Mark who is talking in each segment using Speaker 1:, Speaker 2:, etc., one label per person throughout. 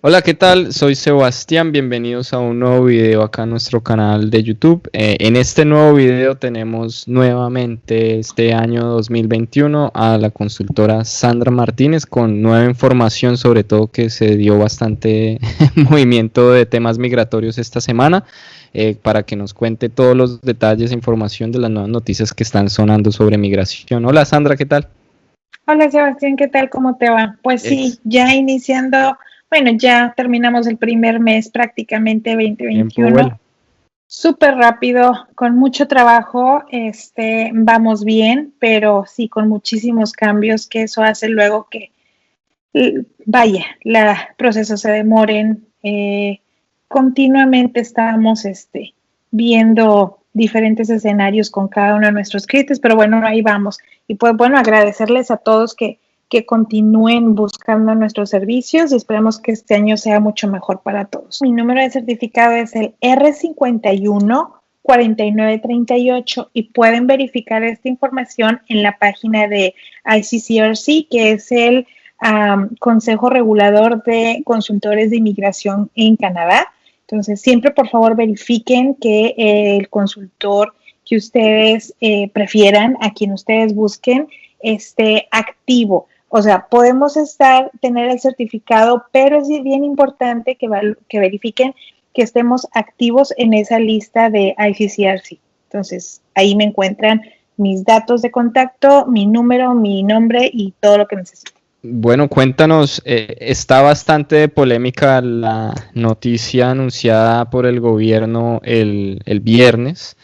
Speaker 1: Hola, ¿qué tal? Soy Sebastián, bienvenidos a un nuevo video acá en nuestro canal de YouTube. En este nuevo video tenemos nuevamente este año 2021 a la consultora Sandra Martínez con nueva información, sobre todo que se dio bastante movimiento de temas migratorios esta semana, para que nos cuente todos los detalles e información de las nuevas noticias que están sonando sobre migración. Hola Sandra, ¿qué tal?
Speaker 2: Hola Sebastián, ¿qué tal? ¿Cómo te va? Pues sí,
Speaker 1: Ex
Speaker 2: ya iniciando, bueno, ya terminamos el primer mes prácticamente
Speaker 1: Tiempo
Speaker 2: 2021,
Speaker 1: vuela.
Speaker 2: súper rápido, con mucho trabajo, vamos bien, pero sí con muchísimos cambios que eso hace luego que, vaya, los procesos se demoren. Continuamente estamos viendo diferentes escenarios con cada uno de nuestros clientes, pero bueno, ahí vamos. Y pues bueno, agradecerles a todos que continúen buscando nuestros servicios y esperemos que este año sea mucho mejor para todos. Mi número de certificado es el R51 4938 y pueden verificar esta información en la página de ICCRC, que es el Consejo Regulador de Consultores de Inmigración en Canadá. Entonces, siempre por favor verifiquen que el consultor que ustedes prefieran, a quien ustedes busquen, esté activo. O sea, podemos tener el certificado, pero es bien importante que verifiquen que estemos activos en esa lista de ICCRC. Entonces, ahí me encuentran mis datos de contacto, mi número, mi nombre y todo lo que necesiten.
Speaker 1: Bueno, cuéntanos, está bastante de polémica la noticia anunciada por el gobierno el viernes,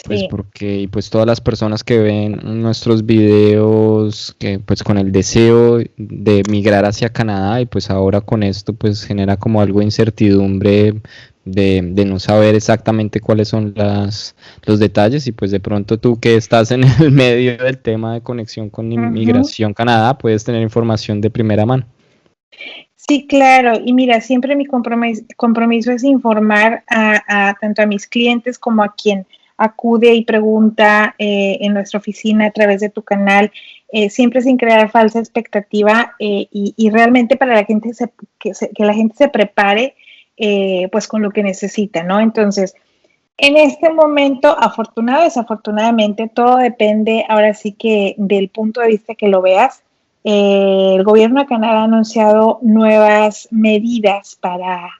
Speaker 1: pues
Speaker 2: Sí.
Speaker 1: porque y pues todas las personas que ven nuestros videos que pues con el deseo de migrar hacia Canadá y pues ahora con esto pues genera como algo de incertidumbre de no saber exactamente cuáles son los detalles y pues de pronto tú que estás en el medio del tema de conexión con Inmigración Canadá puedes tener información de primera mano.
Speaker 2: Sí, claro. Y mira, siempre mi compromiso es informar tanto a mis clientes como a quien acude y pregunta en nuestra oficina a través de tu canal, siempre sin crear falsa expectativa y realmente para la gente que la gente se prepare pues con lo que necesita, ¿no? Entonces, en este momento, afortunado o desafortunadamente, todo depende ahora sí que del punto de vista que lo veas. El gobierno de Canadá ha anunciado nuevas medidas para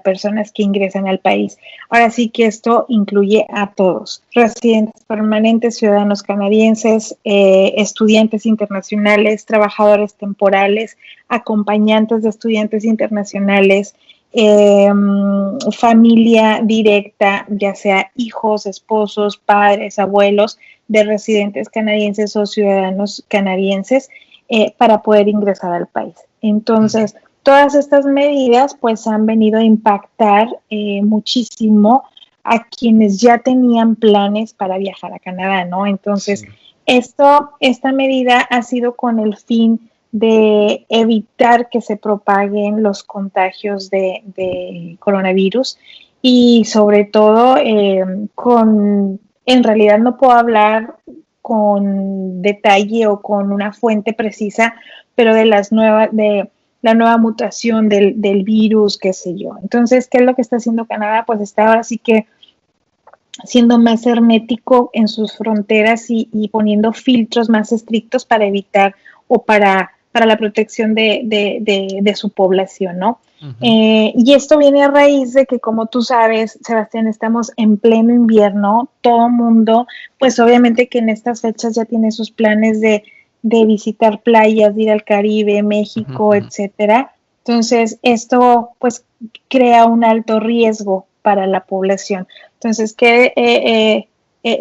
Speaker 2: personas que ingresan al país. Ahora sí que esto incluye a todos, residentes permanentes, ciudadanos canadienses, estudiantes internacionales, trabajadores temporales, acompañantes de estudiantes internacionales, familia directa, ya sea hijos, esposos, padres, abuelos de residentes canadienses o ciudadanos canadienses, para poder ingresar al país. Entonces, todas estas medidas pues han venido a impactar muchísimo a quienes ya tenían planes para viajar a Canadá, ¿no? Entonces,
Speaker 1: Sí.
Speaker 2: esta medida ha sido con el fin de evitar que se propaguen los contagios de coronavirus y sobre todo en realidad no puedo hablar con detalle o con una fuente precisa, pero de la nueva mutación del virus, qué sé yo. Entonces, ¿qué es lo que está haciendo Canadá? Pues está ahora sí que siendo más hermético en sus fronteras y poniendo filtros más estrictos para evitar o para la protección de su población, ¿no?
Speaker 1: Ujú.
Speaker 2: Y esto viene a raíz de que, como tú sabes, Sebastián, estamos en pleno invierno, todo mundo, pues obviamente que en estas fechas ya tiene sus planes de visitar playas, de ir al Caribe,
Speaker 1: Ujú,
Speaker 2: México,
Speaker 1: ujú.
Speaker 2: etcétera. Entonces, esto pues crea un alto riesgo para la población. Entonces,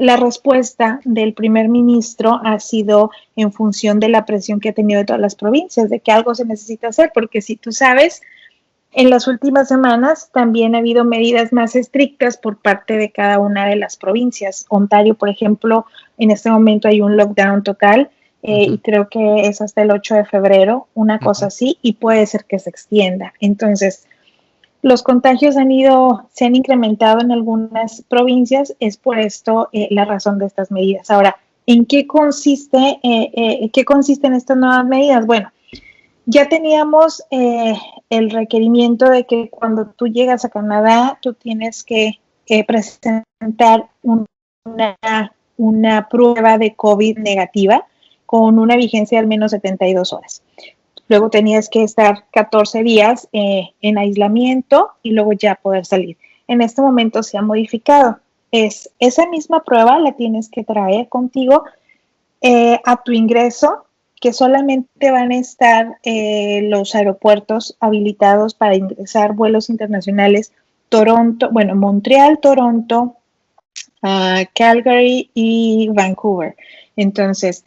Speaker 2: la respuesta del primer ministro ha sido en función de la presión que ha tenido de todas las provincias, de que algo se necesita hacer, porque si tú sabes, en las últimas semanas también ha habido medidas más estrictas por parte de cada una de las provincias. Ontario, por ejemplo, en este momento hay un lockdown total y
Speaker 1: Ujú,
Speaker 2: creo que es hasta el 8 de febrero, una cosa
Speaker 1: ujú.
Speaker 2: así, y puede ser que se extienda. Entonces, los contagios se han incrementado en algunas provincias, es por esto la razón de estas medidas. Ahora, ¿en qué consisten estas nuevas medidas? Bueno, ya teníamos el requerimiento de que cuando tú llegas a Canadá, tú tienes que presentar una prueba de COVID negativa con una vigencia de al menos 72 horas. Luego tenías que estar 14 días en aislamiento y luego ya poder salir. En este momento se ha modificado. Esa misma prueba la tienes que traer contigo a tu ingreso, que solamente van a estar los aeropuertos habilitados para ingresar vuelos internacionales Montreal, Toronto, Calgary y Vancouver. Entonces,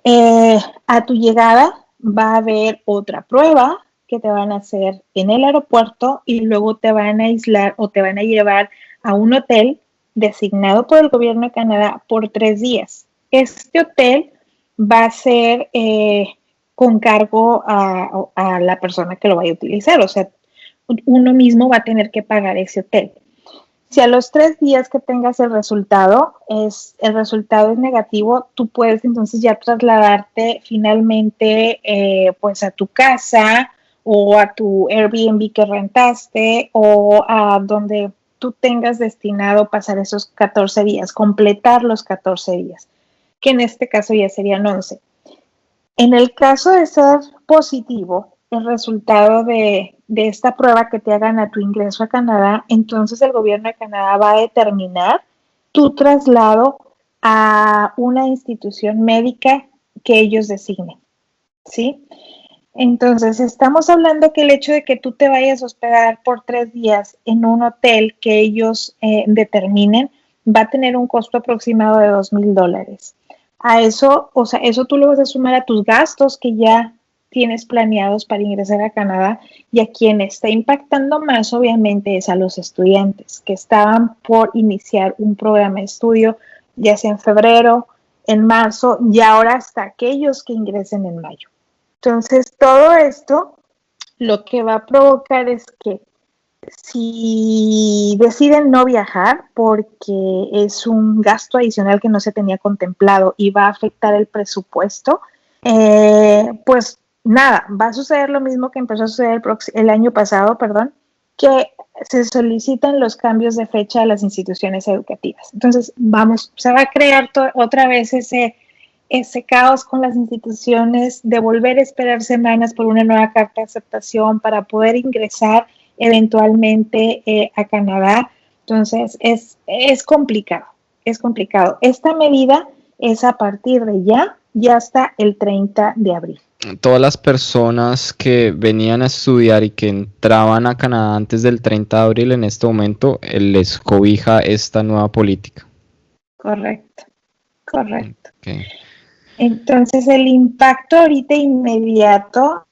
Speaker 2: a tu llegada va a haber otra prueba que te van a hacer en el aeropuerto y luego te van a aislar o te van a llevar a un hotel designado por el gobierno de Canadá por 3 días. Este hotel va a ser con cargo a la persona que lo vaya a utilizar, o sea, uno mismo va a tener que pagar ese hotel. Si a los 3 días que tengas el resultado es negativo, tú puedes entonces ya trasladarte finalmente pues a tu casa o a tu Airbnb que rentaste o a donde tú tengas destinado pasar esos 14 días, completar los 14 días, que en este caso ya serían 11. En el caso de ser positivo, el resultado de esta prueba que te hagan a tu ingreso a Canadá, entonces el gobierno de Canadá va a determinar tu traslado a una institución médica que ellos designen, ¿sí? Entonces, estamos hablando que el hecho de que tú te vayas a hospedar por 3 días en un hotel que ellos determinen va a tener un costo aproximado de $2,000. A eso, o sea, eso tú lo vas a sumar a tus gastos que ya tienes planeados para ingresar a Canadá, y a quien está impactando más obviamente es a los estudiantes que estaban por iniciar un programa de estudio, ya sea en febrero, en marzo y ahora hasta aquellos que ingresen en mayo. Entonces, todo esto lo que va a provocar es que si deciden no viajar porque es un gasto adicional que no se tenía contemplado y va a afectar el presupuesto, pues nada, va a suceder lo mismo que empezó a suceder el año pasado, que se solicitan los cambios de fecha a las instituciones educativas. Entonces, se va a crear otra vez ese caos con las instituciones de volver a esperar semanas por una nueva carta de aceptación para poder ingresar eventualmente a Canadá. Entonces, es complicado, es complicado. Esta medida es a partir de ya y hasta el 30 de abril.
Speaker 1: Todas las personas que venían a estudiar y que entraban a Canadá antes del 30 de abril, en este momento les cobija esta nueva política.
Speaker 2: Correcto, correcto.
Speaker 1: Okay.
Speaker 2: Entonces, el impacto ahorita inmediato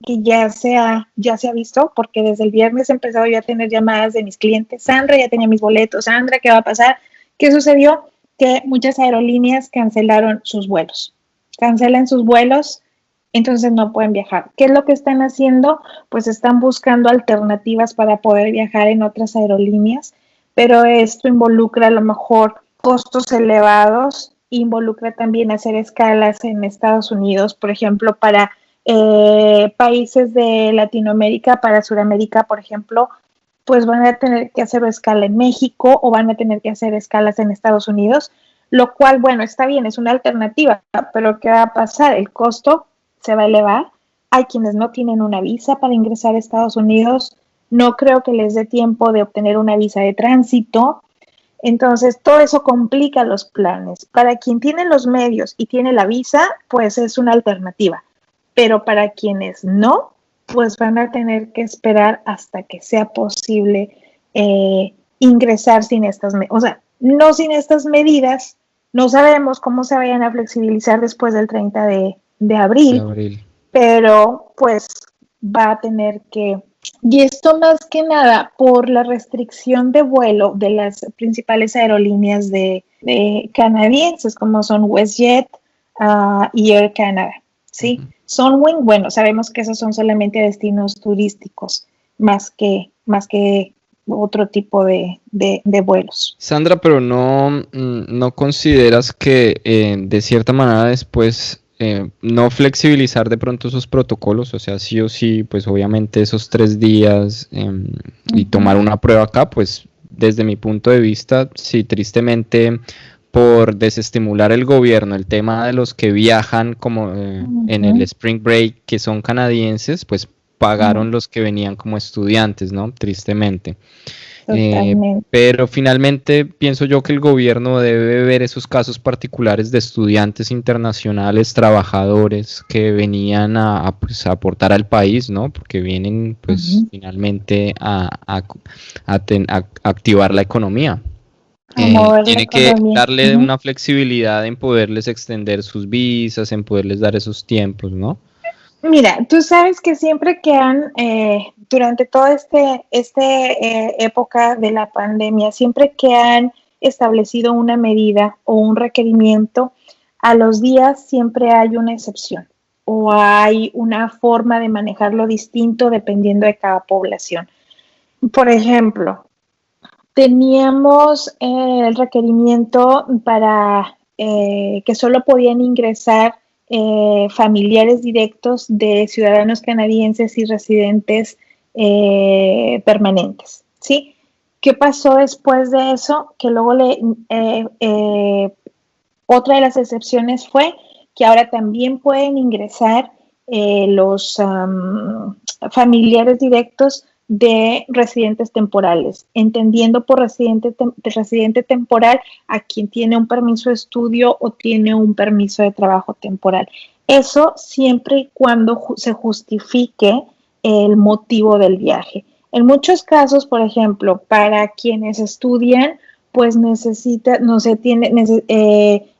Speaker 2: que ya se ha visto, porque desde el viernes he empezado yo a tener llamadas de mis clientes. Sandra, ya tenía mis boletos. Sandra, ¿qué va a pasar? ¿Qué sucedió? Que muchas aerolíneas cancelaron sus vuelos. Cancelan sus vuelos, entonces no pueden viajar. ¿Qué es lo que están haciendo? Pues están buscando alternativas para poder viajar en otras aerolíneas, pero esto involucra a lo mejor costos elevados, involucra también hacer escalas en Estados Unidos, por ejemplo, para países de Latinoamérica, para Sudamérica, por ejemplo, pues van a tener que hacer escala en México o van a tener que hacer escalas en Estados Unidos, lo cual, bueno, está bien, es una alternativa, pero ¿qué va a pasar? El costo se va a elevar. Hay quienes no tienen una visa para ingresar a Estados Unidos, no creo que les dé tiempo de obtener una visa de tránsito. Entonces, todo eso complica los planes. Para quien tiene los medios y tiene la visa, pues es una alternativa. Pero para quienes no, pues van a tener que esperar hasta que sea posible ingresar sin estas medidas. O sea, no sin estas medidas. No sabemos cómo se vayan a flexibilizar después del 30 de abril. Pero pues va a tener que... Y esto más que nada por la restricción de vuelo de las principales aerolíneas de canadienses, como son WestJet y Air Canada, ¿sí? Uh-huh. Sunwing, bueno, sabemos que esos son solamente destinos turísticos, más que otro tipo de vuelos.
Speaker 1: Sandra, pero no consideras que de cierta manera después no flexibilizar de pronto esos protocolos, o sea, sí o sí, pues obviamente esos 3 días y tomar una prueba acá, pues desde mi punto de vista, sí, tristemente por desestimular el gobierno, el tema de los que viajan como en el Spring Break, que son canadienses, pues pagaron los que venían como estudiantes, ¿no? Tristemente.
Speaker 2: Totalmente.
Speaker 1: Pero finalmente pienso yo que el gobierno debe ver esos casos particulares de estudiantes internacionales, trabajadores que venían pues, a aportar al país, ¿no? Porque vienen pues finalmente a activar la economía.
Speaker 2: A mover la
Speaker 1: Tiene que
Speaker 2: economía.
Speaker 1: darle una flexibilidad en poderles extender sus visas, en poderles dar esos tiempos, ¿no?
Speaker 2: Mira, tú sabes que siempre que durante toda época de la pandemia, siempre que han establecido una medida o un requerimiento, a los días siempre hay una excepción o hay una forma de manejarlo distinto dependiendo de cada población. Por ejemplo, teníamos el requerimiento para que solo podían ingresar familiares directos de ciudadanos canadienses y residentes permanentes, ¿sí? ¿Qué pasó después de eso? Que luego otra de las excepciones fue que ahora también pueden ingresar los familiares directos de residentes temporales, entendiendo por residente temporal a quien tiene un permiso de estudio o tiene un permiso de trabajo temporal. Eso siempre y cuando se justifique el motivo del viaje. En muchos casos, por ejemplo, para quienes estudian, pues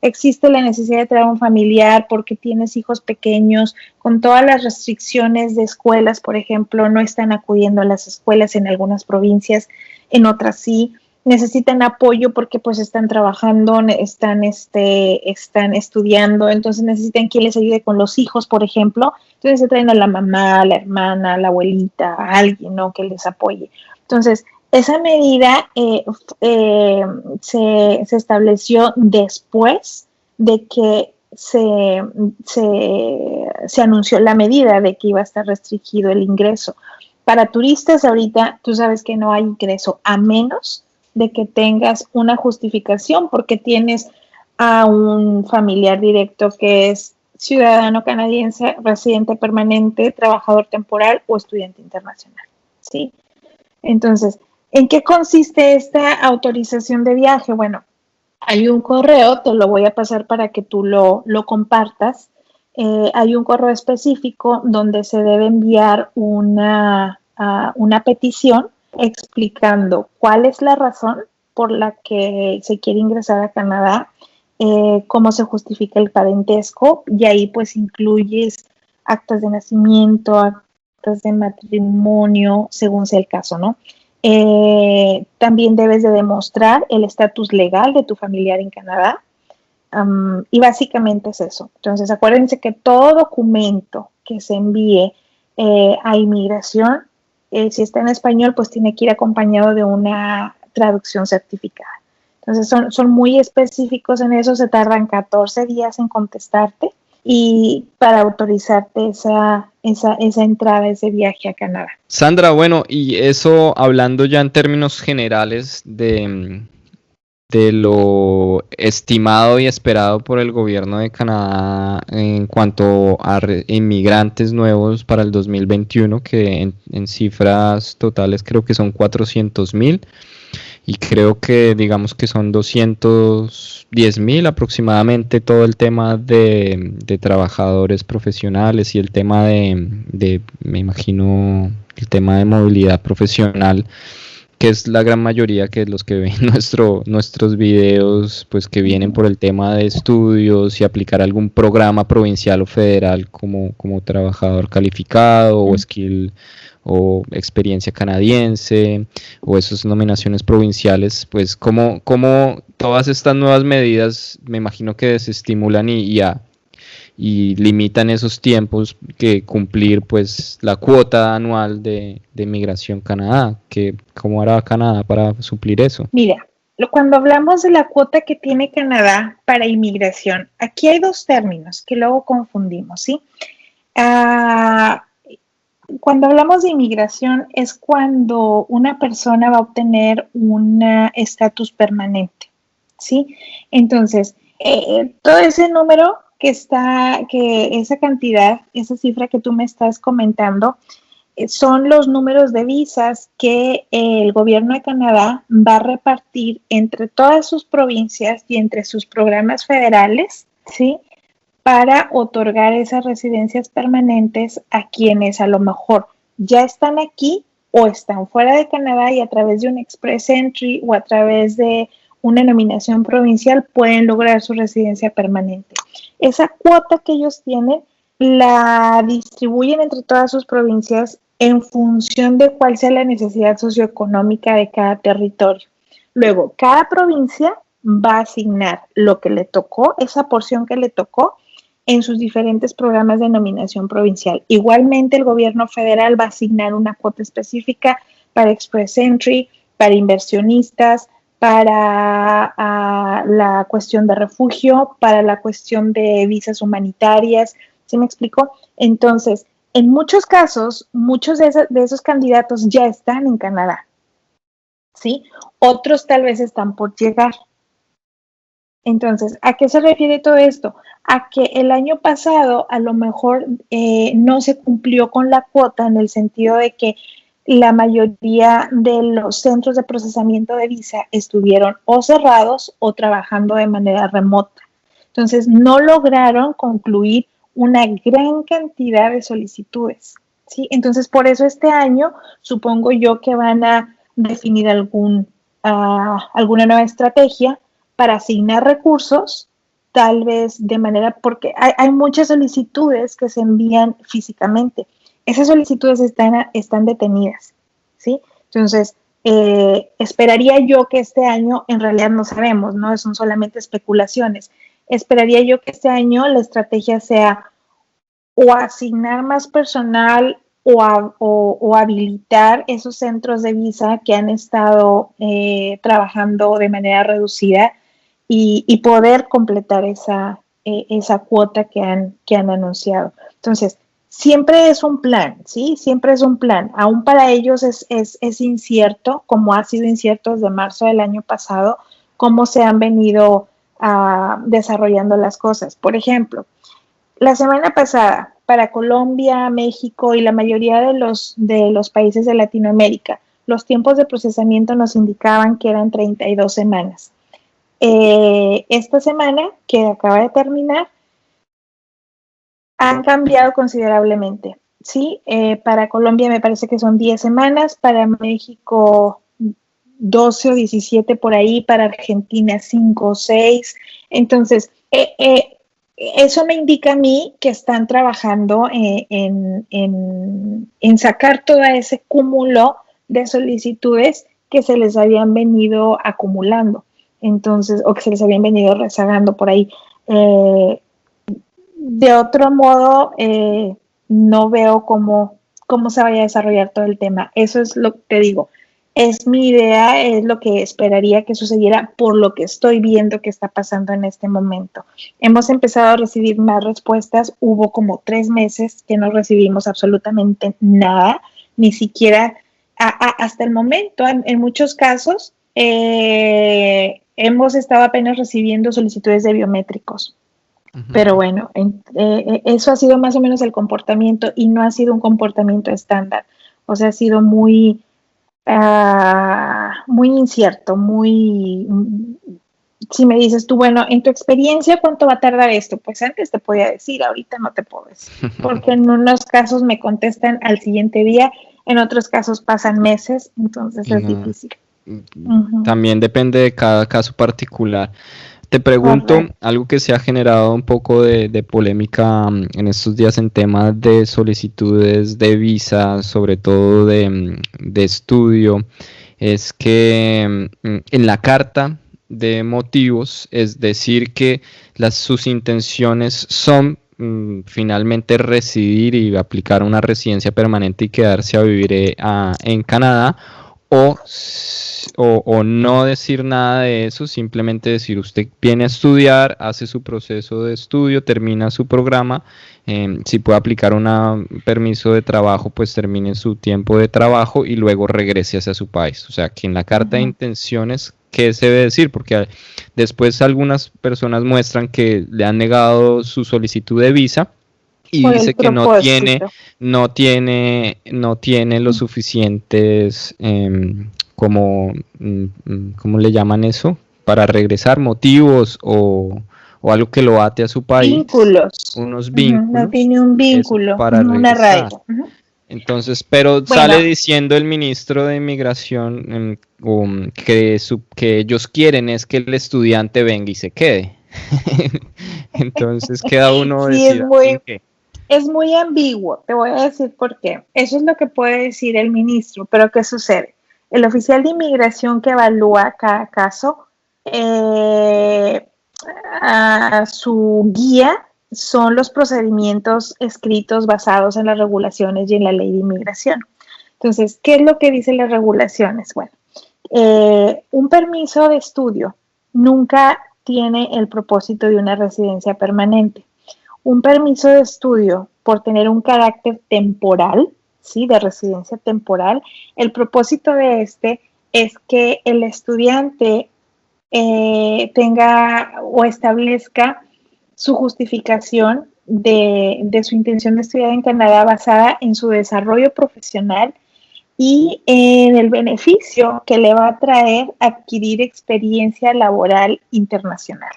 Speaker 2: existe la necesidad de traer un familiar porque tienes hijos pequeños, con todas las restricciones de escuelas, por ejemplo, no están acudiendo a las escuelas en algunas provincias, en otras sí, necesitan apoyo porque pues están trabajando, están estudiando, entonces necesitan quien les ayude con los hijos, por ejemplo, entonces se traen a la mamá, a la hermana, a la abuelita, a alguien, ¿no? Que les apoye. Entonces, esa medida se estableció después de que se anunció la medida de que iba a estar restringido el ingreso. Para turistas ahorita tú sabes que no hay ingreso a menos de que tengas una justificación porque tienes a un familiar directo que es ciudadano canadiense, residente permanente, trabajador temporal o estudiante internacional, ¿sí? Entonces, ¿en qué consiste esta autorización de viaje? Bueno, hay un correo, te lo voy a pasar para que tú lo compartas. Hay un correo específico donde se debe enviar una petición explicando cuál es la razón por la que se quiere ingresar a Canadá, cómo se justifica el parentesco, y ahí pues incluyes actas de nacimiento, actas de matrimonio, según sea el caso, ¿no? También debes de demostrar el estatus legal de tu familiar en Canadá, y básicamente es eso. Entonces, acuérdense que todo documento que se envíe a inmigración, si está en español, pues tiene que ir acompañado de una traducción certificada. Entonces, son muy específicos en eso, se tardan 14 días en contestarte y para autorizarte esa entrada, ese viaje a Canadá.
Speaker 1: Sandra, bueno, y eso hablando ya en términos generales de lo estimado y esperado por el gobierno de Canadá en cuanto a inmigrantes nuevos para el 2021, que en cifras totales creo que son 400,000. Y creo que digamos que son 210,000 aproximadamente todo el tema de trabajadores profesionales y el tema me imagino, el tema de movilidad profesional, que es la gran mayoría que los que ven nuestros videos, pues que vienen por el tema de estudios y aplicar algún programa provincial o federal como trabajador calificado o skill o experiencia canadiense o esas nominaciones provinciales, pues como todas estas nuevas medidas me imagino que desestimulan y limitan esos tiempos que cumplir pues la cuota anual de migración Canadá, que ¿cómo hará Canadá para suplir eso?
Speaker 2: Mira, Cuando hablamos de la cuota que tiene Canadá para inmigración, aquí hay dos términos que luego confundimos, ¿sí? Ah, cuando hablamos de inmigración es cuando una persona va a obtener un estatus permanente, ¿sí? Entonces, todo ese número que esa cantidad, esa cifra que tú me estás comentando, son los números de visas que el gobierno de Canadá va a repartir entre todas sus provincias y entre sus programas federales, ¿sí? Para otorgar esas residencias permanentes a quienes a lo mejor ya están aquí o están fuera de Canadá y a través de un Express Entry o a través de una nominación provincial pueden lograr su residencia permanente. Esa cuota que ellos tienen la distribuyen entre todas sus provincias en función de cuál sea la necesidad socioeconómica de cada territorio. Luego, cada provincia va a asignar lo que le tocó, esa porción que le tocó, en sus diferentes programas de nominación provincial. Igualmente, el gobierno federal va a asignar una cuota específica para Express Entry, para inversionistas, para la cuestión de refugio, para la cuestión de visas humanitarias. ¿Sí me explico? Entonces, en muchos casos, muchos de esos candidatos ya están en Canadá, ¿sí? Otros tal vez están por llegar. Entonces, ¿a qué se refiere todo esto? A que el año pasado a lo mejor no se cumplió con la cuota en el sentido de que la mayoría de los centros de procesamiento de visa estuvieron o cerrados o trabajando de manera remota. Entonces, no lograron concluir una gran cantidad de solicitudes, ¿sí? Entonces, por eso este año supongo yo que van a definir alguna nueva estrategia para asignar recursos, tal vez de manera, porque hay muchas solicitudes que se envían físicamente. Esas solicitudes están detenidas, ¿sí? Entonces, esperaría yo que este año, en realidad no sabemos, ¿no? Son solamente especulaciones. Esperaría yo que este año la estrategia sea o asignar más personal o habilitar esos centros de visa que han estado trabajando de manera reducida y poder completar esa cuota que han anunciado. Entonces, siempre es un plan, ¿sí? Siempre es un plan. Aún para ellos es incierto, como ha sido incierto desde marzo del año pasado, cómo se han venido desarrollando las cosas. Por ejemplo, la semana pasada, para Colombia, México y la mayoría de los países de Latinoamérica, los tiempos de procesamiento nos indicaban que eran 32 semanas. Esta semana, que acaba de terminar, han cambiado considerablemente. Sí, para Colombia me parece que son 10 semanas, para México 12 o 17 por ahí, para Argentina 5 o 6. Entonces, eso me indica a mí que están trabajando en sacar todo ese cúmulo de solicitudes que se les habían venido acumulando, entonces, o que se les habían venido rezagando por ahí. De otro modo, no veo cómo se vaya a desarrollar todo el tema. Eso es lo que te digo. Es mi idea, es lo que esperaría que sucediera por lo que estoy viendo que está pasando en este momento. Hemos empezado a recibir más respuestas. Hubo como 3 meses que no recibimos absolutamente nada, ni siquiera hasta el momento. En muchos casos hemos estado apenas recibiendo solicitudes de biométricos. Pero bueno, eso ha sido más o menos el comportamiento y no ha sido un comportamiento estándar. O sea, ha sido muy incierto, si me dices tú, bueno, en tu experiencia, ¿cuánto va a tardar esto? Pues antes te podía decir, ahorita no te puedo decir, porque en unos casos me contestan al siguiente día, en otros casos pasan meses, entonces es difícil.
Speaker 1: También depende de cada caso particular. Te pregunto, algo que se ha generado un poco de polémica en estos días en temas de solicitudes de visa, sobre todo de estudio, es que en la carta de motivos, es decir, que sus intenciones son finalmente residir y aplicar una residencia permanente y quedarse a vivir en Canadá, o no decir nada de eso, simplemente decir usted viene a estudiar, hace su proceso de estudio, termina su programa, si puede aplicar un permiso de trabajo, pues termine su tiempo de trabajo y luego regrese hacia su país. O sea, que en la carta de intenciones, ¿qué se debe decir? Porque después algunas personas muestran que le han negado su solicitud de visa y
Speaker 2: Por
Speaker 1: dice
Speaker 2: el
Speaker 1: que
Speaker 2: propósito.
Speaker 1: no tiene los suficientes, ¿cómo le llaman eso? Para regresar, motivos o algo que lo ate a su país,
Speaker 2: Vínculos.
Speaker 1: unos
Speaker 2: No
Speaker 1: vínculos,
Speaker 2: tiene un
Speaker 1: eso
Speaker 2: vínculo,
Speaker 1: para
Speaker 2: un
Speaker 1: regresar.
Speaker 2: arraigo.
Speaker 1: Entonces, pero sale
Speaker 2: Bueno,
Speaker 1: diciendo el ministro de Inmigración, que ellos quieren es que el estudiante venga y se quede. Entonces queda uno
Speaker 2: sí,
Speaker 1: decir en qué.
Speaker 2: es muy ambiguo. Te voy a decir por qué. Eso es lo que puede decir el ministro, pero ¿qué sucede? El oficial de inmigración que evalúa cada caso, a su guía son los procedimientos escritos basados en las regulaciones y en la ley de inmigración. Entonces, ¿qué es lo que dicen las regulaciones? Bueno, un permiso de estudio nunca tiene el propósito de una residencia permanente. Un permiso de estudio, por tener un carácter temporal, ¿sí? De residencia temporal, el propósito de este es que el estudiante tenga o establezca su justificación de su intención de estudiar en Canadá basada en su desarrollo profesional y en el beneficio que le va a traer adquirir experiencia laboral internacional.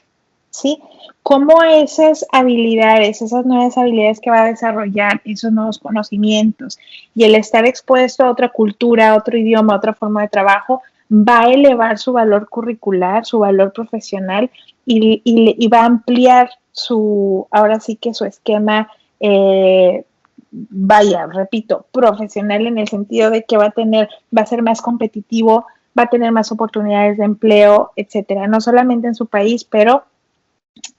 Speaker 2: ¿Sí? Cómo esas habilidades, esas nuevas habilidades que va a desarrollar, esos nuevos conocimientos y el estar expuesto a otra cultura, a otro idioma, a otra forma de trabajo, va a elevar su valor curricular, su valor profesional y va a ampliar ahora sí que su esquema, vaya, repito, profesional en el sentido de que va a ser más competitivo, va a tener más oportunidades de empleo, etcétera, no solamente en su país, pero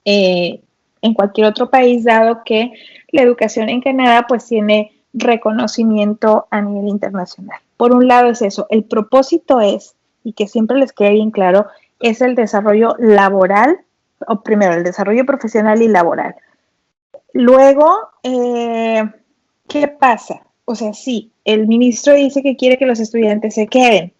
Speaker 2: en cualquier otro país, dado que la educación en Canadá pues tiene reconocimiento a nivel internacional. Por un lado es eso, el propósito es, y que siempre les quede bien claro, es el desarrollo laboral, o primero el desarrollo profesional y laboral. Luego, ¿qué pasa? O sea, sí, el ministro dice que quiere que los estudiantes se queden,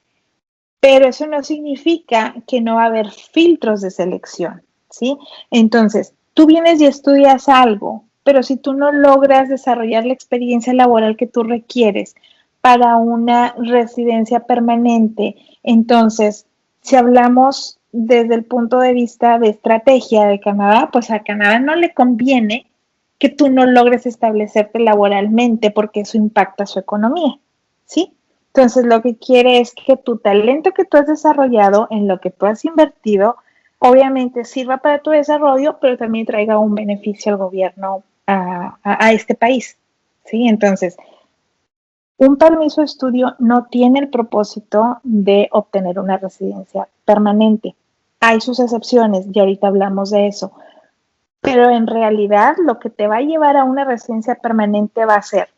Speaker 2: pero eso no significa que no va a haber filtros de selección, ¿sí? Entonces, tú vienes y estudias algo, pero si tú no logras desarrollar la experiencia laboral que tú requieres para una residencia permanente, entonces, si hablamos desde el punto de vista de estrategia de Canadá, pues a Canadá no le conviene que tú no logres establecerte laboralmente porque eso impacta su economía, ¿sí? Entonces, lo que quiere es que tu talento que tú has desarrollado, en lo que tú has invertido, obviamente sirva para tu desarrollo, pero también traiga un beneficio al gobierno a este país. ¿Sí? Entonces, un permiso de estudio no tiene el propósito de obtener una residencia permanente. Hay sus excepciones, y ahorita hablamos de eso. Pero en realidad lo que te va a llevar a una residencia permanente va a ser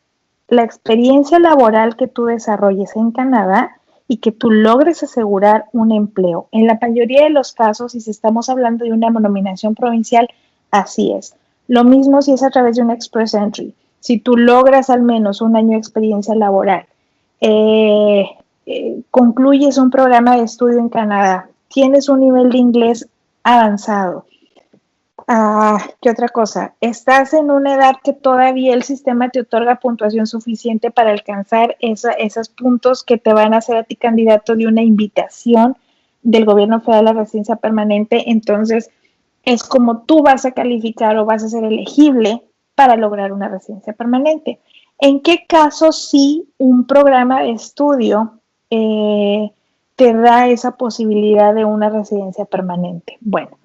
Speaker 2: la experiencia laboral que tú desarrolles en Canadá y que tú logres asegurar un empleo. En la mayoría de los casos, y si estamos hablando de una nominación provincial, así es. Lo mismo si es a través de un Express Entry. Si tú logras al menos un año de experiencia laboral, concluyes un programa de estudio en Canadá, tienes un nivel de inglés avanzado, ¿qué otra cosa? Estás en una edad que todavía el sistema te otorga puntuación suficiente para alcanzar esos puntos que te van a hacer a ti candidato de una invitación del gobierno federal a la residencia permanente. Entonces, es como tú vas a calificar o vas a ser elegible para lograr una residencia permanente. ¿En qué caso sí un programa de estudio te da esa posibilidad de una residencia permanente? Bueno,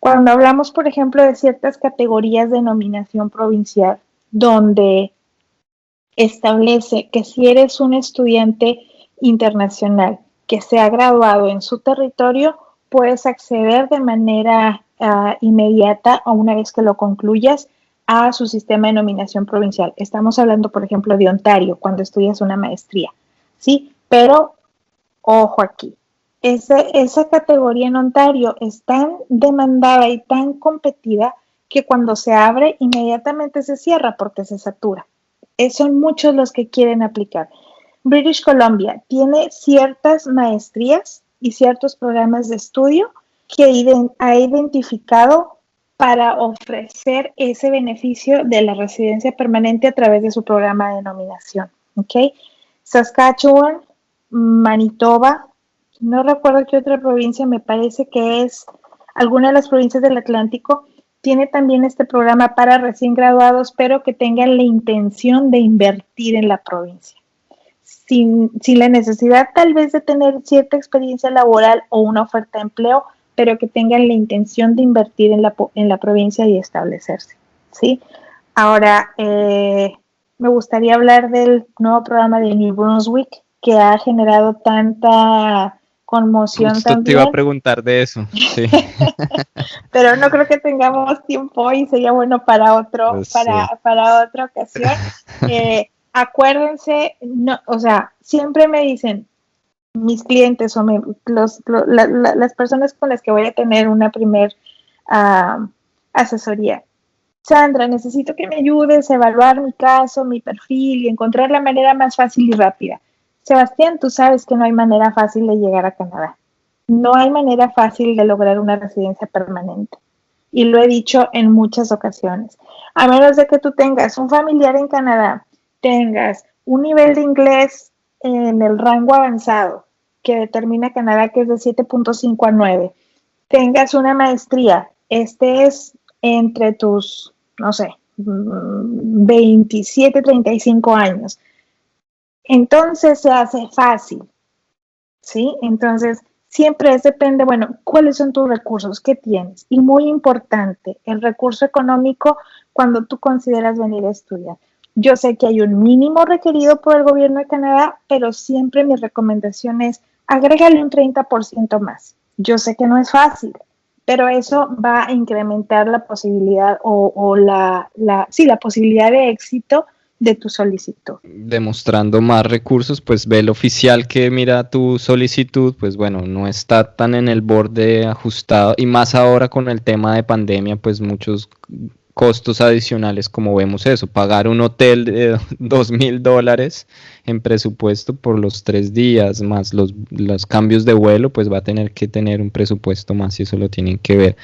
Speaker 2: cuando hablamos, por ejemplo, de ciertas categorías de nominación provincial, donde establece que si eres un estudiante internacional que se ha graduado en su territorio, puedes acceder de manera inmediata o una vez que lo concluyas a su sistema de nominación provincial. Estamos hablando, por ejemplo, de Ontario, cuando estudias una maestría, ¿sí? Pero ojo aquí, esa categoría en Ontario es tan demandada y tan competida que cuando se abre inmediatamente se cierra porque se satura. Son muchos los que quieren aplicar. British Columbia tiene ciertas maestrías y ciertos programas de estudio que ha identificado para ofrecer ese beneficio de la residencia permanente a través de su programa de nominación. ¿Okay? Saskatchewan, Manitoba, no recuerdo qué otra provincia, me parece que es alguna de las provincias del Atlántico, tiene también este programa para recién graduados, pero que tengan la intención de invertir en la provincia. Sin la necesidad tal vez de tener cierta experiencia laboral o una oferta de empleo, pero que tengan la intención de invertir en la provincia y establecerse, ¿sí? Ahora, me gustaría hablar del nuevo programa de New Brunswick, que ha generado tanta conmoción.
Speaker 1: Justo
Speaker 2: también.
Speaker 1: Te iba a preguntar de eso, sí.
Speaker 2: Pero no creo que tengamos tiempo y sería bueno para para otra ocasión. Acuérdense, no, o sea, siempre me dicen mis clientes o las personas con las que voy a tener una primer asesoría. Sandra, necesito que me ayudes a evaluar mi caso, mi perfil y encontrar la manera más fácil y rápida. Sebastián, tú sabes que no hay manera fácil de llegar a Canadá. No hay manera fácil de lograr una residencia permanente. Y lo he dicho en muchas ocasiones. A menos de que tú tengas un familiar en Canadá, tengas un nivel de inglés en el rango avanzado que determina Canadá, que es de 7.5 a 9, tengas una maestría, estés entre tus, no sé, 27, 35 años, entonces se hace fácil, ¿sí? Entonces, siempre depende, bueno, ¿cuáles son tus recursos? ¿Qué tienes? Y muy importante, el recurso económico cuando tú consideras venir a estudiar. Yo sé que hay un mínimo requerido por el gobierno de Canadá, pero siempre mi recomendación es agrégale un 30% más. Yo sé que no es fácil, pero eso va a incrementar la posibilidad la posibilidad de éxito de tu solicitud.
Speaker 1: Demostrando más recursos, pues ve el oficial que mira tu solicitud, pues bueno, no está tan en el borde ajustado y más ahora con el tema de pandemia, pues muchos costos adicionales, como vemos eso, pagar un hotel de $2,000 en presupuesto por los 3 días, más los cambios de vuelo, pues va a tener que tener un presupuesto más y eso lo tienen que ver.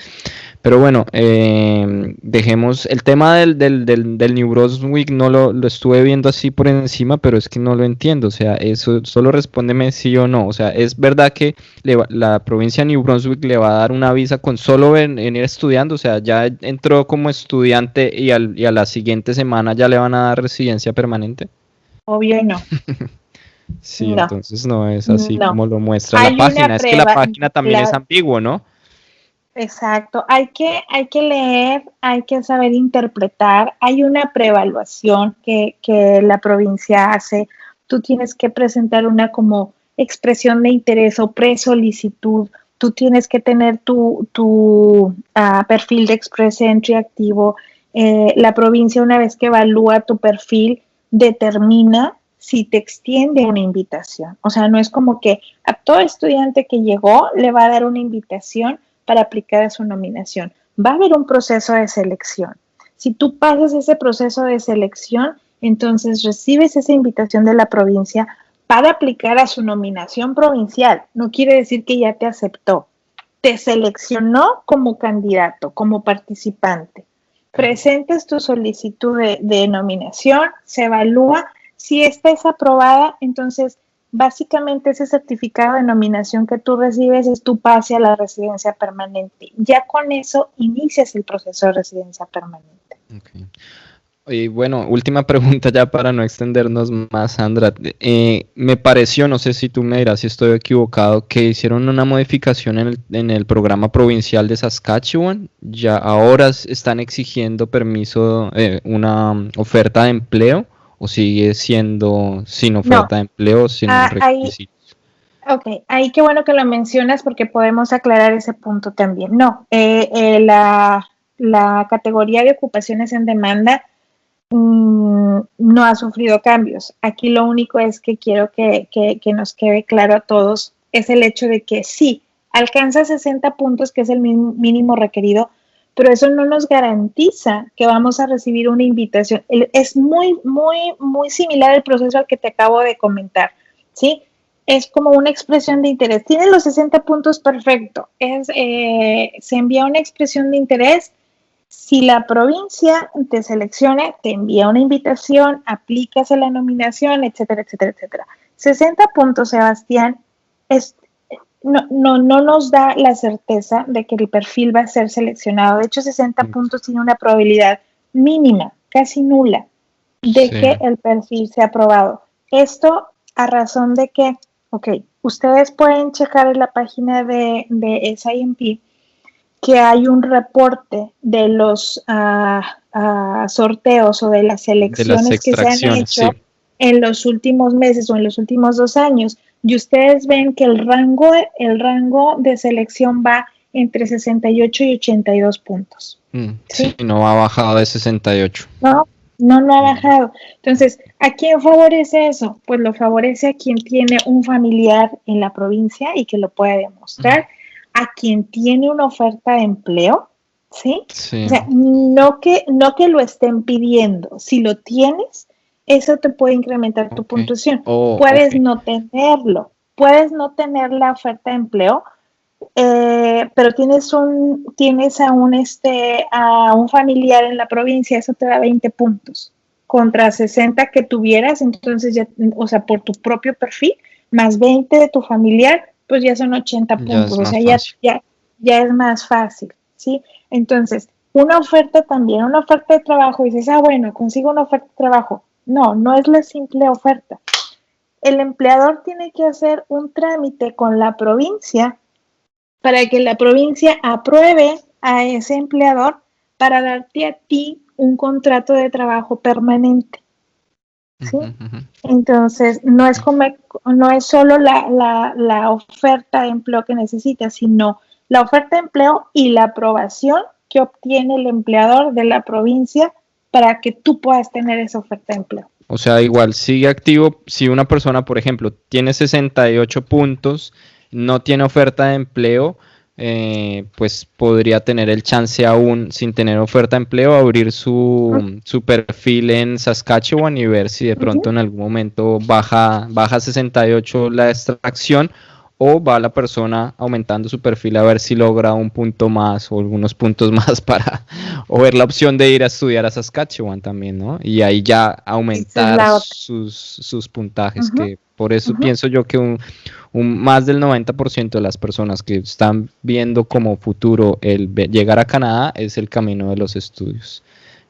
Speaker 1: Pero bueno, dejemos el tema del New Brunswick, no lo estuve viendo así por encima, pero es que no lo entiendo, o sea, eso solo respóndeme sí o no, o sea, ¿es verdad que la provincia de New Brunswick le va a dar una visa con solo venir estudiando? O sea, ya entró como estudiante y a la siguiente semana ya le van a dar residencia permanente.
Speaker 2: Obvio no.
Speaker 1: Sí,
Speaker 2: no.
Speaker 1: Entonces no es así
Speaker 2: no.
Speaker 1: como lo muestra
Speaker 2: Hay
Speaker 1: la página, es que la página también es ambiguo, ¿no?
Speaker 2: Exacto, hay que leer, hay que saber interpretar, hay una preevaluación que la provincia hace, tú tienes que presentar una como expresión de interés o presolicitud, tú tienes que tener tu perfil de Express Entry activo, la provincia una vez que evalúa tu perfil determina si te extiende una invitación, o sea, no es como que a todo estudiante que llegó le va a dar una invitación para aplicar a su nominación. Va a haber un proceso de selección. Si tú pasas ese proceso de selección, entonces recibes esa invitación de la provincia para aplicar a su nominación provincial. No quiere decir que ya te aceptó. Te seleccionó como candidato, como participante. Presentas tu solicitud de nominación, se evalúa. Si esta es aprobada, entonces básicamente ese certificado de nominación que tú recibes es tu pase a la residencia permanente. Ya con eso inicias el proceso de residencia permanente.
Speaker 1: Okay. Y bueno, última pregunta ya para no extendernos más, Sandra. Me pareció, no sé si tú me dirás si estoy equivocado, que hicieron una modificación en el programa provincial de Saskatchewan. Ya ahora están exigiendo permiso, una oferta de empleo, o sigue siendo sin oferta de empleo, sin requisitos.
Speaker 2: Ok, ahí qué bueno que lo mencionas porque podemos aclarar ese punto también. No, la categoría de ocupaciones en demanda no ha sufrido cambios. Aquí lo único es que quiero que nos quede claro a todos es el hecho de que sí, alcanza 60 puntos, que es el mínimo requerido, pero eso no nos garantiza que vamos a recibir una invitación. Es muy, muy, muy similar el proceso al que te acabo de comentar, ¿sí? Es como una expresión de interés. Tiene los 60 puntos, perfecto. Se envía una expresión de interés. Si la provincia te selecciona, te envía una invitación, aplicas a la nominación, etcétera, etcétera, etcétera. 60 puntos, Sebastián, no nos da la certeza de que el perfil va a ser seleccionado. De hecho, 60 puntos tiene una probabilidad mínima, casi nula, de que el perfil sea aprobado. Esto a razón de que, ustedes pueden checar en la página de SIMP que hay un reporte de los sorteos o de las selecciones que se han hecho en los últimos meses o en los últimos 2 años, y ustedes ven que el rango de selección va entre 68 y 82 puntos.
Speaker 1: ¿Sí? No ha bajado de 68.
Speaker 2: No ha bajado. Entonces, ¿a quién favorece eso? Pues lo favorece a quien tiene un familiar en la provincia y que lo puede demostrar, a quien tiene una oferta de empleo, ¿sí? O sea, no que lo estén pidiendo. Si lo tienes, eso te puede incrementar tu puntuación. Puedes no tenerlo, puedes no tener la oferta de empleo, pero tienes a un familiar en la provincia, eso te da 20 puntos contra 60 que tuvieras, entonces ya, o sea, por tu propio perfil, más 20 de tu familiar, pues ya son 80 puntos, o sea, ya es más fácil, ¿sí? Entonces, una oferta de trabajo, dices, bueno, consigo una oferta de trabajo. No es la simple oferta. El empleador tiene que hacer un trámite con la provincia para que la provincia apruebe a ese empleador para darte a ti un contrato de trabajo permanente. ¿Sí? Entonces, no es solo la oferta de empleo que necesitas, sino la oferta de empleo y la aprobación que obtiene el empleador de la provincia para que tú puedas tener esa oferta de empleo.
Speaker 1: O sea, igual sigue activo si una persona, por ejemplo, tiene 68 puntos, no tiene oferta de empleo, pues podría tener el chance aún sin tener oferta de empleo, abrir su perfil en Saskatchewan y ver si de pronto en algún momento baja 68 la extracción, o va la persona aumentando su perfil a ver si logra un punto más o algunos puntos más o ver la opción de ir a estudiar a Saskatchewan también, ¿no? Y ahí ya aumentar sus puntajes, que por eso pienso yo que más del 90% de las personas que están viendo como futuro el llegar a Canadá es el camino de los estudios.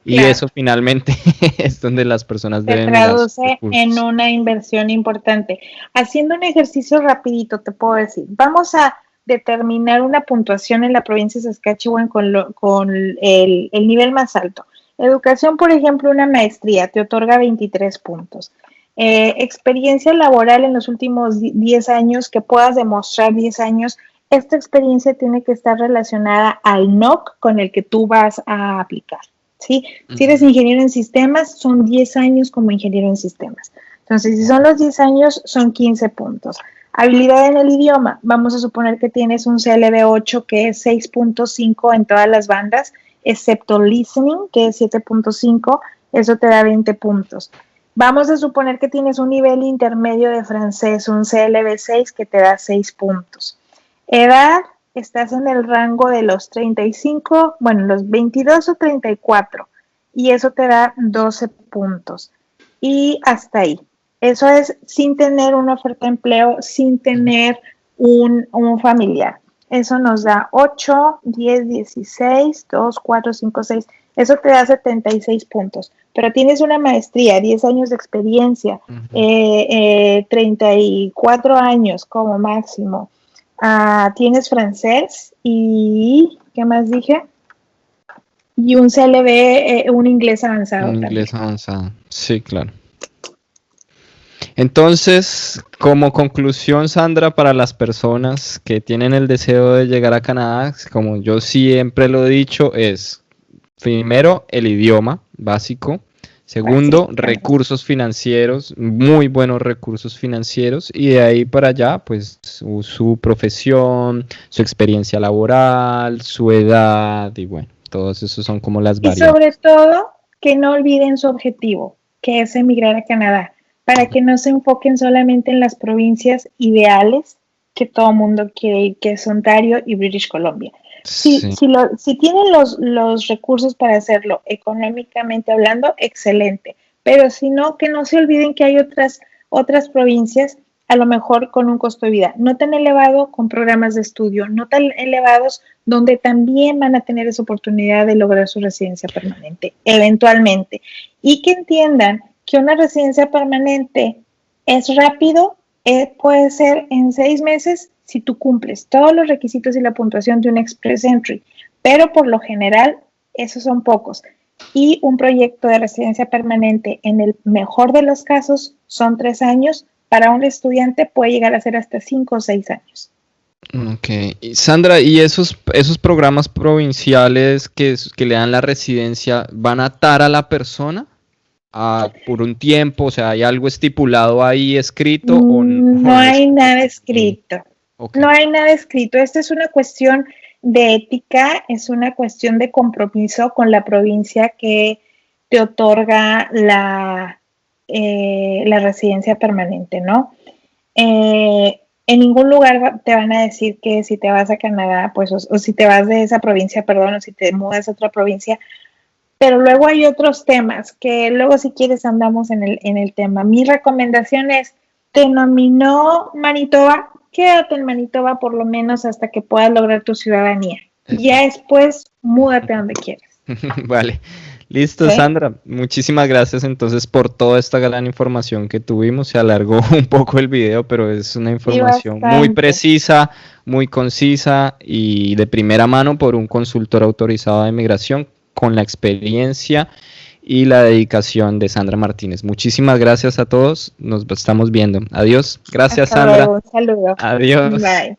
Speaker 1: Y eso finalmente es donde las personas deben mirar.
Speaker 2: Se traduce en una inversión importante. Haciendo un ejercicio rapidito, te puedo decir, vamos a determinar una puntuación en la provincia de Saskatchewan con el nivel más alto. Educación, por ejemplo, una maestría te otorga 23 puntos. Experiencia laboral en los últimos 10 años, que puedas demostrar 10 años, esta experiencia tiene que estar relacionada al NOC con el que tú vas a aplicar. ¿Sí? Si eres ingeniero en sistemas, son 10 años como ingeniero en sistemas. Entonces, si son los 10 años, son 15 puntos. Habilidad en el idioma, vamos a suponer que tienes un CLB 8 que es 6.5 en todas las bandas, excepto listening, que es 7.5, eso te da 20 puntos. Vamos a suponer que tienes un nivel intermedio de francés, un CLB 6 que te da 6 puntos. Edad, estás en el rango de los 35, los 22 o 34, y eso te da 12 puntos. Y hasta ahí. Eso es sin tener una oferta de empleo, sin tener un familiar. Eso nos da 8, 10, 16, 2, 4, 5, 6. Eso te da 76 puntos. Pero tienes una maestría, 10 años de experiencia, 34 años como máximo. Tienes francés y, ¿qué más dije? Y un CLB, un inglés avanzado.
Speaker 1: Un inglés avanzado, sí, claro. Entonces, como conclusión, Sandra, para las personas que tienen el deseo de llegar a Canadá, como yo siempre lo he dicho, es primero el idioma básico. Segundo, recursos financieros, muy buenos recursos financieros, y de ahí para allá, pues su profesión, su experiencia laboral, su edad, y bueno, todos esos son como las variables.
Speaker 2: Y sobre todo, que no olviden su objetivo, que es emigrar a Canadá, para que no se enfoquen solamente en las provincias ideales que todo el mundo quiere ir, que es Ontario y British Columbia. Si tienen los recursos para hacerlo económicamente hablando, excelente. Pero si no, que no se olviden que hay otras provincias, a lo mejor con un costo de vida no tan elevado, con programas de estudio no tan elevados, donde también van a tener esa oportunidad de lograr su residencia permanente, eventualmente. Y que entiendan que una residencia permanente es rápido, puede ser en 6 meses, si tú cumples todos los requisitos y la puntuación de un Express Entry, pero por lo general esos son pocos. Y un proyecto de residencia permanente, en el mejor de los casos, son 3 años. Para un estudiante puede llegar a ser hasta 5 o 6 años.
Speaker 1: Ok. Y Sandra, ¿y esos programas provinciales que le dan la residencia van a atar a la persona por un tiempo? O sea, ¿hay algo estipulado ahí escrito?
Speaker 2: No hay nada escrito. Okay. No hay nada escrito. Esta es una cuestión de ética, es una cuestión de compromiso con la provincia que te otorga la residencia permanente, ¿no? En ningún lugar te van a decir que si te vas a Canadá, pues, o si te vas de esa provincia, perdón, o si te mudas a otra provincia. Pero luego hay otros temas que luego, si quieres, andamos en el tema. Mi recomendación es: te nominó Manitoba, quédate en Manitoba por lo menos hasta que puedas lograr tu ciudadanía. Ya después, múdate donde quieras.
Speaker 1: Vale. Listo, ¿sí? Sandra, muchísimas gracias entonces por toda esta gran información que tuvimos. Se alargó un poco el video, pero es una información muy precisa, muy concisa y de primera mano por un consultor autorizado de migración con la experiencia y la dedicación de Sandra Martínez. Muchísimas gracias a todos, nos estamos viendo. Adiós. Gracias, Sandra.
Speaker 2: Un saludo.
Speaker 1: Adiós.
Speaker 2: Bye.